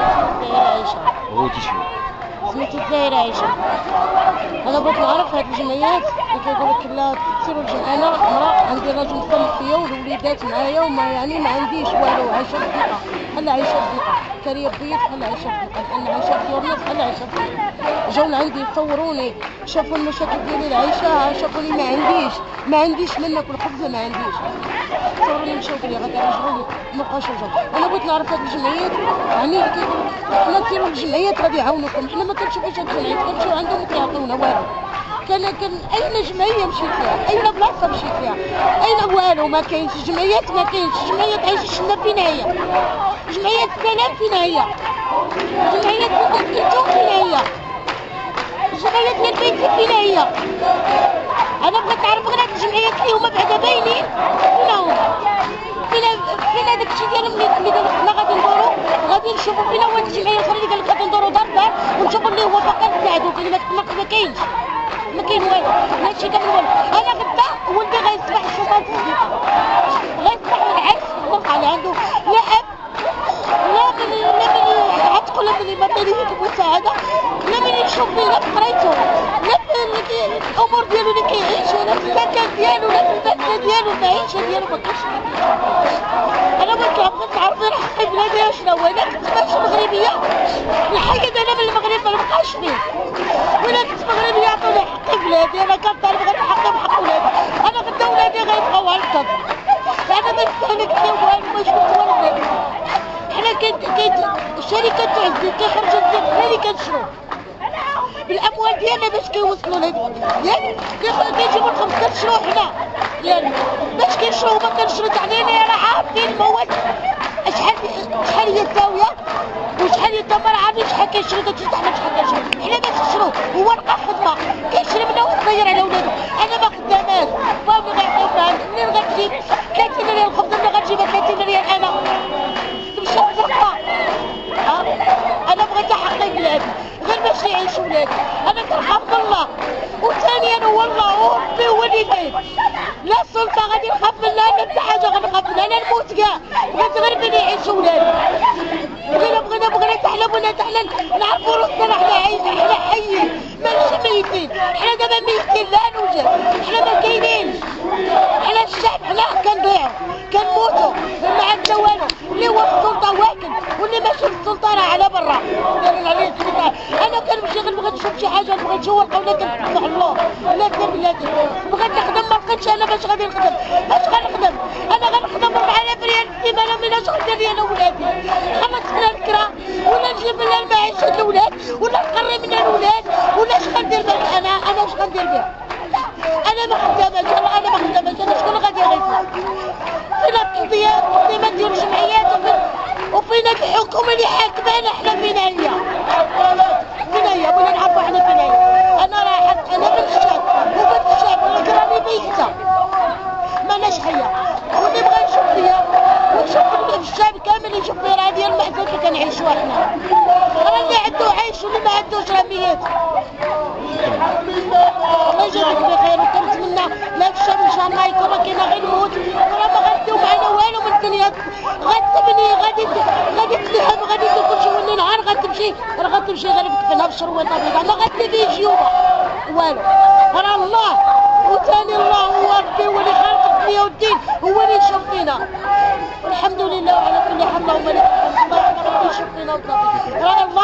الزهيرة عايشة. وهوتي شنو؟ سميتي الزهيرة عايشة. انا بغيت نعرف هاد الجمعيات اللي كيقول لك لا تسيروا الجمعيه. انا امراه عندي راجل مطلق فيا والوليدات معايا وما يعني ما عنديش والو، عايشه في ضيقه بحال عايشه في ضيقه، كاريه بيض بحال عايشه في ضيقه، لان عايشه في ديور الناس بحال عايشه في ضيقه. جاو لعندي صوروني شافوا المشاكل ديالي اللي عايشاها، شافوني ما عنديش ما ناكل خبزه ما عنديش. صوروني مشاو لي غادي يرجعوا لي مابقاش رجعوا. انا بغيت نعرف هاد الجمعيات يعني اللي كيقولوا حنا سيروا الجمعيات غادي يعاونوكم، حنا ما كنشوفوش هاد الجمعيات، كنمشيو عندهم ما كيعطيونا والو. كان اين جمعيه مشيت فيها، اين بلاصه مشيت فيها، اين والو ما كاينش. جمعيات ما كاينش، جمعيات عايشه فين هي؟ جمعيات السلام فين هي؟ جمعيات الكلثوم فين هي؟ جمعيات ديال بيتي فين هي؟ انا بغيت نعرف غير هاد الجمعيات اللي هما بعدا باينين فين هما؟ فين هذاك الشيء ديالهم اللي حنا غادي ندورو، غادي نشوفوا فين هو هاد الجمعيه الاخرى اللي قال لك غادي ندورو دار دار ونشوفوا اللي هو باقي نساعدوك، اللي ما كاينش، ما كاين والو. هادشي كامل والو. انا غدا ولدي غيصبح شوفات في الزيت، غيصبح العرس وقع اللي عنده لا اب لا من عتق ولا من المدنية المساعدة، لا من يشوف فيه لا في قرايته لا في الامور ديالو اللي كيعيش، ولا في السكن ديالو ولا في المدنة ديالو، المعيشة ديالو ما كاينش. انا بغيت نعرف غير حقي بلادي شنو هو. الا كنت ماشي مغربية نحيد انا من المغرب ما نبقاش فيه، ولا كنت مغربية عطوني حقي بلادي. انا كنطالب غير حقي بحق ولادي. انا غدا ولادي غيبقاو هكا، انا ما نستهلك فيهم والو، ما شفت والو. حنا الشركات تاع الزيت كيخرجوا الزيت حنا اللي كنشرو بالاموال ديالنا باش كيوصلوا لهاد ياك كيجيبوا الخبز كنشرو حنا ياك باش كنشرو ما كنشرو تعنيني. راه عارفين المواد شحال هي الزاويه وشحال هي التمر، عارفين شحال كيشري داكشي تاع حنا شحال كنشرو حنا باش نشرو. هو لقى خدمه كيشري منها ويصير على ولادو. انا ما خداماش فامي غيعطيونا منين غتجيب 30 ريال الخبز، منين غتجيبها 30 ريال انا تمشي تسرقها. انا بغيت حقي بلادي غير باش يعيش ولادي. انا كنخاف من الله، وثانيا هو الله وربي هو اللي كاين. لا السلطه غادي نخاف منها لا حتى حاجه غنخاف منها، لا نموت كاع. بغيت غير بين يعيشوا ولادي. بغينا تحلل نعرفوا روحنا حنا حيين ماشي ميتين. حنا دابا ميتين لا نوجد، حنا ما كاينينش. حنا الشعب حنا كنضيعوا كنموتوا ما عندنا والو. اللي هو في السلطه واكل واللي ماشي في السلطه راه على برا. انا كنمشي غنبغي نشوف شي حاجه، نبغي نتجوق ولا كنتبع الله لا بلادي. بغيت نخدم ما لقيتش. انا باش غادي نخدم؟ باش غنخدم؟ انا غنخدم 4000 ريال في السيمانه، مناش غندير لي انا ولادي؟ خلصت لها الكرا ولا نجيب لها المعيشه الاولاد ولا نقري من الولاد ولا اش غندير بها؟ انا واش غندير بها؟ انا ما خداماش. انا شكون غادي يغيثنا؟ فينا التنظيمات ديال الجمعيات وفينا الحكومه اللي حاكمانا حنا. فين هي بغينا نعرفوا حنا فين هي. انا راه انا بنت الشعب وبنت الشعب ولكن راني ميته ماناش حيه. واللي بغى يشوف فيا ويشوف الشعب كامل يشوف فيا راه ديال المأساة اللي كنعيشوها حنا. راه اللي عنده عايش واللي ما عندوش راه ميت. الله يجازيك بخير. وكنتمنى لهاد الشعب ان شاء الله يكون كاينه غير الموت وراه ما غاديو معنا والو من الدنيا. غتبني غادي تلحم غادي يدير كلشي واللي نهار غتمشي راه غتمشي غير بكفنها بشرويطه بيضاء ما غادي جيوبه والو. راه الله وثاني الله هو ربي هو اللي خالق الدنيا والدين، هو اللي يشوف فينا. الحمد لله وعلى كل حال اللهم لك الحمد. الله ربي يشوف فينا راه الله